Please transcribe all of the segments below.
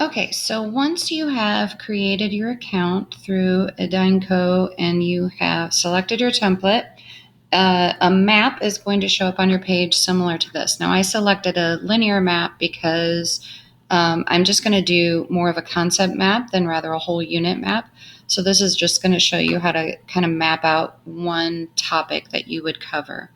Okay, so once you have created your account through Edynco and you have selected your template, a map is going to show up on your page similar to this. Now I selected a linear map because I'm just going to do more of a concept map than rather a whole unit map. So this is just going to show you how to kind of map out one topic that you would cover.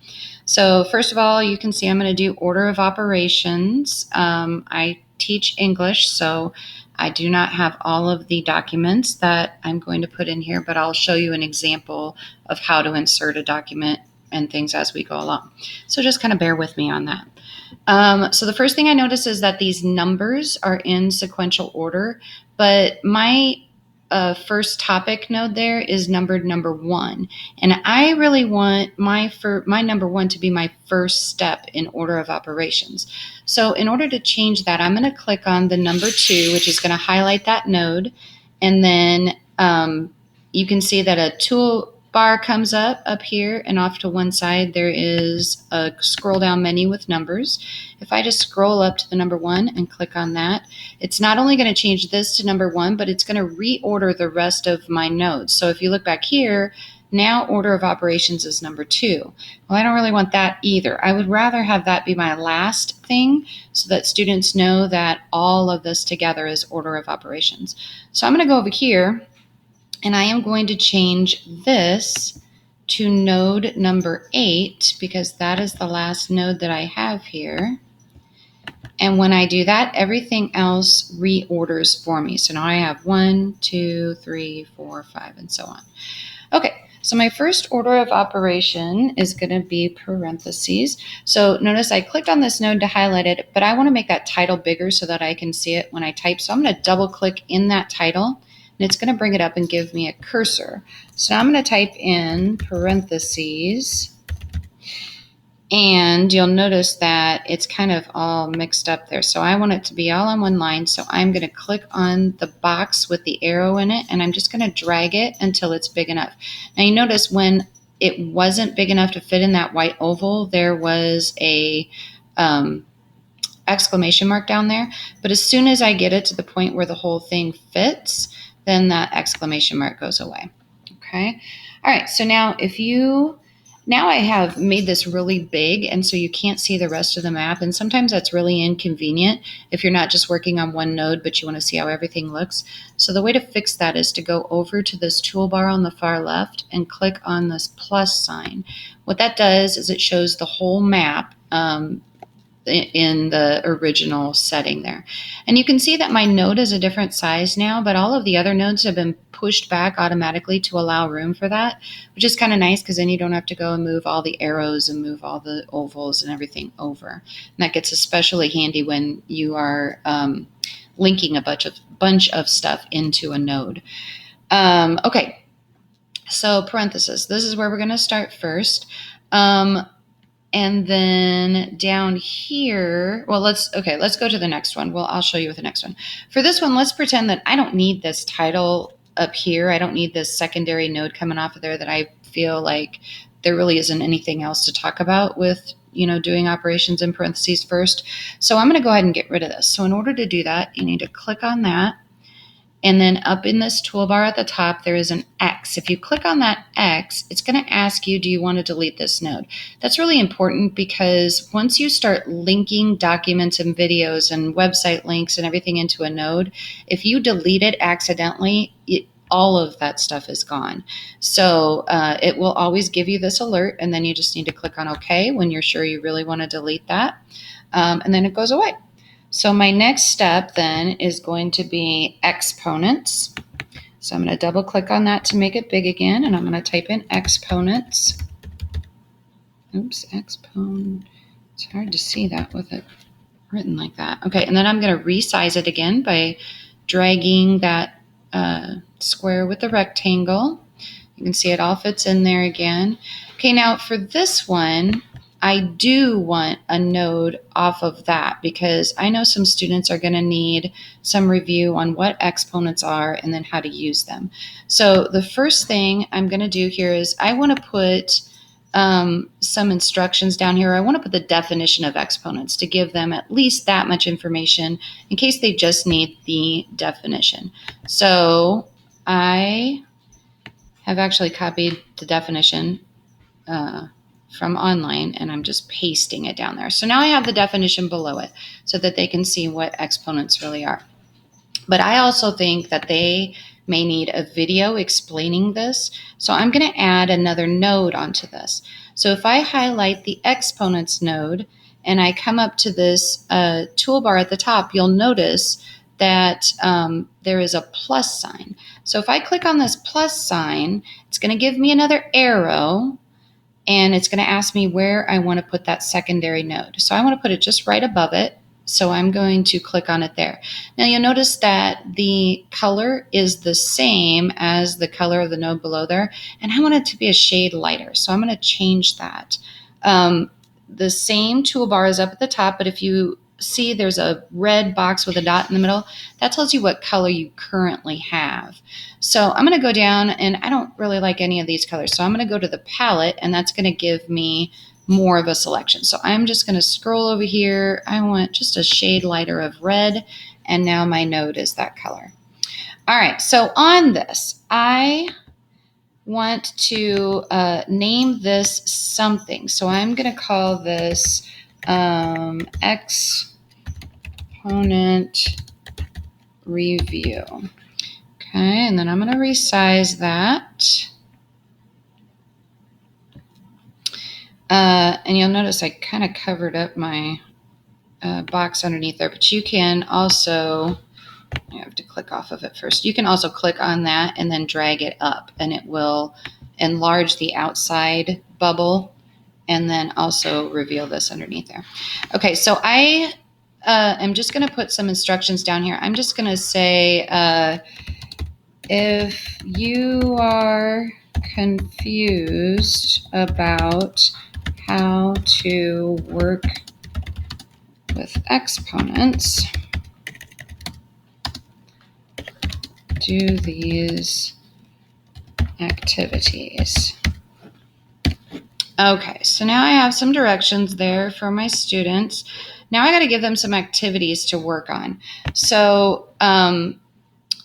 So first of all, you can see I'm going to do order of operations. I teach English, so I do not have all of the documents that I'm going to put in here, but I'll show you an example of how to insert a document and things as we go along. So just kind of bear with me on that. So the first thing I notice is that these numbers are in sequential order, but my first topic node there is numbered number 1. And I really want my number 1 to be my first step in order of operations. So in order to change that, I'm going to click on the number 2, which is going to highlight that node. And then you can see that a toolbar comes up here, and off to one side there is a scroll down menu with numbers. If I just scroll up to the number 1 and click on that, it's not only going to change this to number 1, but it's going to reorder the rest of my nodes. So if you look back here, now order of operations is number 2. Well, I don't really want that either. I would rather have that be my last thing so that students know that all of this together is order of operations. So I'm going to go over here and I am going to change this to node number 8 because that is the last node that I have here. And when I do that, everything else reorders for me. So now I have 1, 2, 3, 4, 5, and so on. Okay, so my first order of operation is going to be parentheses. So notice I clicked on this node to highlight it, but I want to make that title bigger so that I can see it when I type. So I'm going to double click in that title, and it's going to bring it up and give me a cursor. So now I'm going to type in parentheses. And you'll notice that it's kind of all mixed up there. So I want it to be all on one line. So I'm going to click on the box with the arrow in it, and I'm just going to drag it until it's big enough. Now you notice when it wasn't big enough to fit in that white oval, there was a exclamation mark down there. But as soon as I get it to the point where the whole thing fits, then that exclamation mark goes away. Okay. All right. So now I have made this really big, and so you can't see the rest of the map. And sometimes that's really inconvenient if you're not just working on one node, but you want to see how everything looks. So the way to fix that is to go over to this toolbar on the far left and click on this plus sign. What that does is it shows the whole map in the original setting there. And you can see that my node is a different size now, but all of the other nodes have been pushed back automatically to allow room for that, which is kind of nice because then you don't have to go and move all the arrows and move all the ovals and everything over. And that gets especially handy when you are linking a bunch of stuff into a node. Okay, so parentheses. This is where we're going to start first. And then down here, well, let's go to the next one. Well, I'll show you with the next one. For this one, let's pretend that I don't need this title up here. I don't need this secondary node coming off of there that I feel like there really isn't anything else to talk about with, doing operations in parentheses first. So I'm going to go ahead and get rid of this. So in order to do that, you need to click on that. And then up in this toolbar at the top, there is an X. If you click on that X, it's going to ask you, do you want to delete this node? That's really important because once you start linking documents and videos and website links and everything into a node, if you delete it accidentally, all of that stuff is gone. So it will always give you this alert, and then you just need to click on OK when you're sure you really want to delete that. And then it goes away. So my next step then is going to be exponents. So I'm going to double click on that to make it big again, and I'm going to type in exponents. Oops, exponent. It's hard to see that with it written like that. Okay, and then I'm going to resize it again by dragging that square with the rectangle. You can see it all fits in there again. Okay, now for this one, I do want a node off of that because I know some students are going to need some review on what exponents are and then how to use them. So the first thing I'm going to do here is I want to put some instructions down here. I want to put the definition of exponents to give them at least that much information in case they just need the definition. So I have actually copied the definition from online, and I'm just pasting it down there. So now I have the definition below it so that they can see what exponents really are. But I also think that they may need a video explaining this. So I'm going to add another node onto this. So if I highlight the exponents node and I come up to this toolbar at the top, you'll notice that there is a plus sign. So if I click on this plus sign, it's going to give me another arrow, and it's going to ask me where I want to put that secondary node. So I want to put it just right above it. So I'm going to click on it there. Now you'll notice that the color is the same as the color of the node below there, and I want it to be a shade lighter. So I'm going to change that. The same toolbar is up at the top, but if you see there's a red box with a dot in the middle, that tells you what color you currently have. So I'm going to go down, and I don't really like any of these colors. So I'm going to go to the palette, and that's going to give me more of a selection. So I'm just going to scroll over here. I want just a shade lighter of red, and now my node is that color. All right, so on this, I want to name this something. So I'm going to call this exponent review. Okay, and then I'm going to resize that. And you'll notice I kind of covered up my box underneath there, but you can also, I have to click off of it first. You can also click on that and then drag it up, and it will enlarge the outside bubble and then also reveal this underneath there. Okay, so I am just going to put some instructions down here. I'm just going to say, if you are confused about how to work with exponents, do these activities. Okay, so now I have some directions there for my students. Now I got to give them some activities to work on. So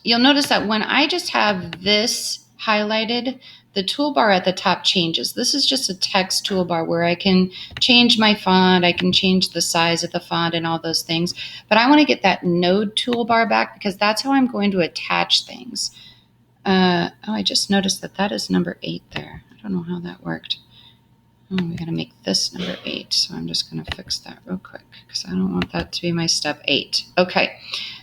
you'll notice that when I just have this highlighted, the toolbar at the top changes. This is just a text toolbar where I can change my font, I can change the size of the font and all those things. But I want to get that node toolbar back because that's how I'm going to attach things. I just noticed that that is number 8 there. I don't know how that worked. Oh, we got to make this number 8. So I'm just going to fix that real quick because I don't want that to be my step 8. Okay,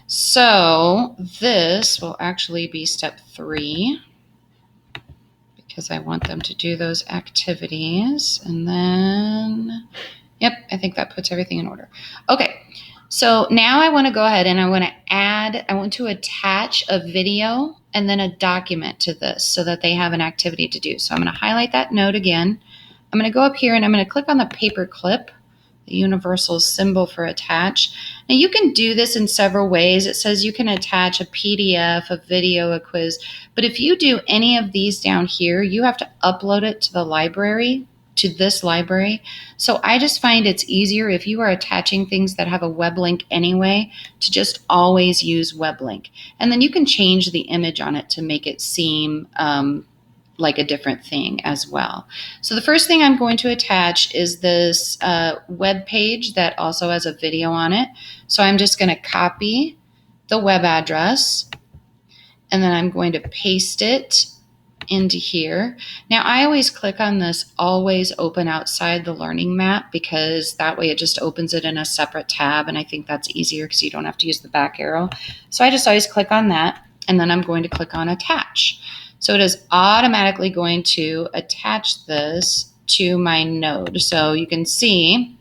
so this will actually be step 3. Because I want them to do those activities. And then, yep, I think that puts everything in order. Okay, so now I want to go ahead and I want to attach a video and then a document to this so that they have an activity to do. So I'm going to highlight that node again. I'm going to go up here and I'm going to click on the paper clip, the universal symbol for attach. Now you can do this in several ways. It says you can attach a PDF, a video, a quiz. But if you do any of these down here, you have to upload it to the library, to this library. So I just find it's easier if you are attaching things that have a web link anyway to just always use web link. And then you can change the image on it to make it seem like a different thing as well. So the first thing I'm going to attach is this web page that also has a video on it. So I'm just going to copy the web address and then I'm going to paste it into here. Now I always click on this always open outside the learning map because that way it just opens it in a separate tab, and I think that's easier because you don't have to use the back arrow. So I just always click on that and then I'm going to click on attach. So it is automatically going to attach this to my node. So you can see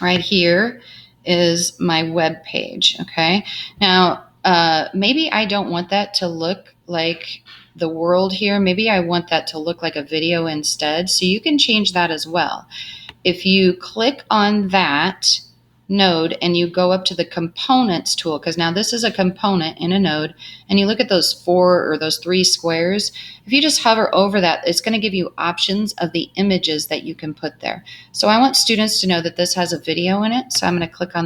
right here is my web page. Okay. Now, maybe I don't want that to look like the world here. Maybe I want that to look like a video instead. So you can change that as well. If you click on that node and you go up to the components tool, because now this is a component in a node, and you look at those 4 or those 3 squares, if you just hover over that, it's going to give you options of the images that you can put there. So I want students to know that this has a video in it, so I'm going to click on that